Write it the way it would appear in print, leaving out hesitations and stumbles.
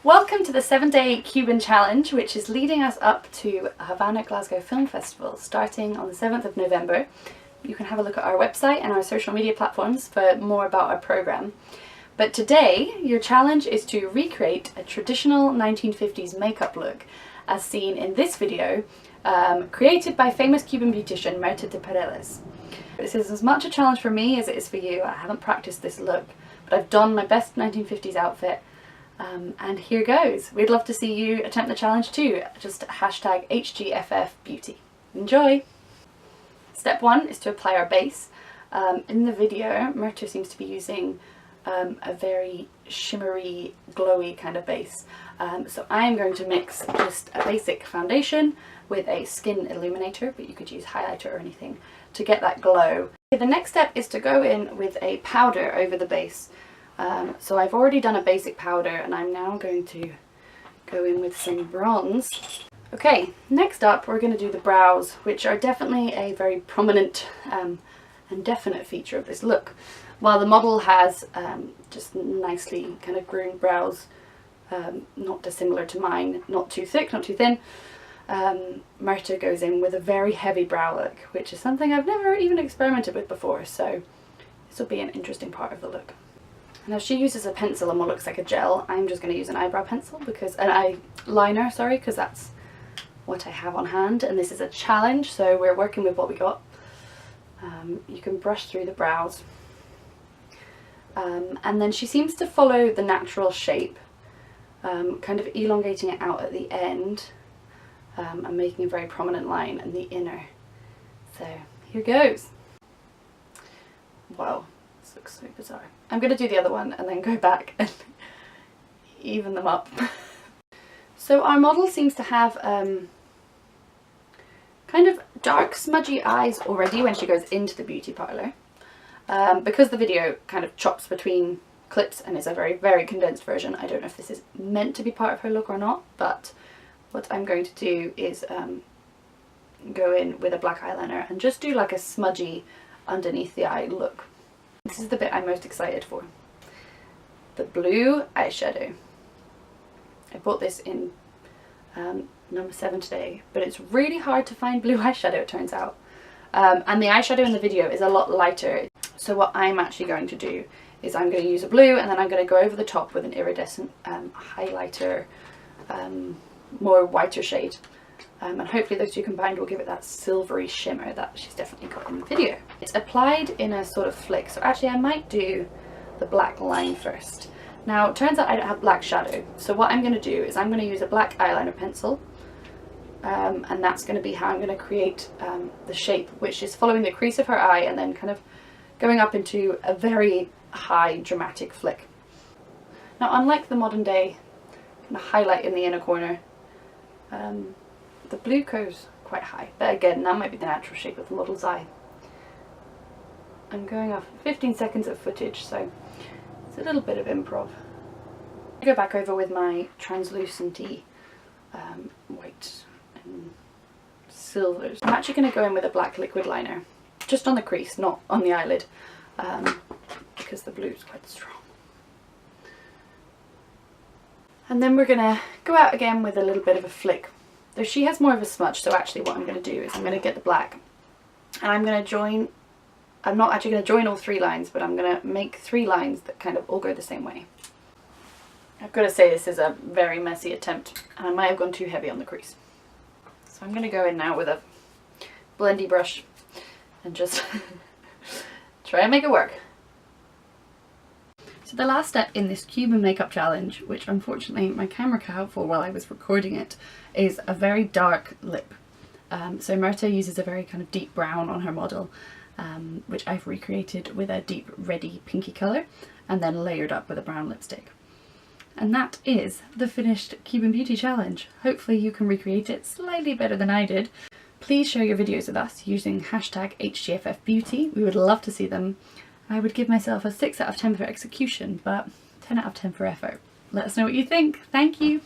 Welcome to the 7-day Cuban challenge, which is leading us up to Havana Glasgow Film Festival starting on the 7th of November. You can have a look at our website and our social media platforms for more about our programme. But today your challenge is to recreate a traditional 1950s makeup look as seen in this video, created by famous Cuban beautician Mirta de Paredes. This is as much a challenge for me as it is for you. I haven't practiced this look, but I've donned my best 1950s outfit. And here goes. We'd love to see you attempt the challenge too. Just hashtag HGFFBeauty. Enjoy! Step 1 is to apply our base. In the video, Mirta seems to be using a very shimmery, glowy kind of base. So I am going to mix just a basic foundation with a skin illuminator, but you could use highlighter or anything to get that glow. The next step is to go in with a powder over the base. So I've already done a basic powder and I'm now going to go in with some bronze. Okay, next up we're going to do the brows, which are definitely a very prominent and definite feature of this look. While the model has just nicely kind of groomed brows, not dissimilar to mine, not too thick, not too thin, Mirta goes in with a very heavy brow look, which is something I've never even experimented with before, so this will be an interesting part of the look. Now she uses a pencil on what looks like a gel. I'm just going to use an eyebrow pencil, because an eyeliner, sorry, because that's what I have on hand, and this is a challenge, so we're working with what we got. You can brush through the brows, and then she seems to follow the natural shape, kind of elongating it out at the end, and making a very prominent line in the inner. So here goes. Wow. Looks so bizarre. I'm going to do the other one and then go back and even them up. So our model seems to have kind of dark smudgy eyes already when she goes into the beauty parlour. Because the video kind of chops between clips and is a very, very condensed version, I don't know if this is meant to be part of her look or not, but what I'm going to do is go in with a black eyeliner and just do like a smudgy underneath the eye look. This is the bit I'm most excited for. The blue eyeshadow. I bought this in number 7 today, but it's really hard to find blue eyeshadow, it turns out. And the eyeshadow in the video is a lot lighter. So what I'm actually going to do is I'm going to use a blue and then I'm going to go over the top with an iridescent highlighter, more whiter shade. And hopefully those two combined will give it that silvery shimmer that she's definitely got in the video. It's applied in a sort of flick, so actually I might do the black line first. Now it turns out I don't have black shadow, so what I'm going to do is I'm going to use a black eyeliner pencil, and that's going to be how I'm going to create the shape, which is following the crease of her eye and then kind of going up into a very high dramatic flick. Now unlike the modern day kind of highlight in the inner corner, the blue goes quite high, but again that might be the natural shape of the model's eye. I'm going off 15 seconds of footage, so it's a little bit of improv. I go back over with my translucenty white and silvers. I'm actually going to go in with a black liquid liner, just on the crease, not on the eyelid, because the blue is quite strong. And then we're going to go out again with a little bit of a flick. Though she has more of a smudge, so actually what I'm going to do is I'm going to get the black and I'm going to join, I'm not actually going to join all 3 lines, but I'm going to make 3 lines that kind of all go the same way. I've got to say this is a very messy attempt and I might have gone too heavy on the crease. So I'm going to go in now with a blendy brush and just try and make it work. So the last step in this Cuban makeup challenge, which unfortunately my camera cut out for while I was recording it, is a very dark lip. So Mirta uses a very kind of deep brown on her model, which I've recreated with a deep reddy pinky colour and then layered up with a brown lipstick. And that is the finished Cuban Beauty challenge. Hopefully you can recreate it slightly better than I did. Please share your videos with us using hashtag HGFFBeauty. We would love to see them. I would give myself a 6 out of 10 for execution, but 10 out of 10 for effort. Let us know what you think. Thank you!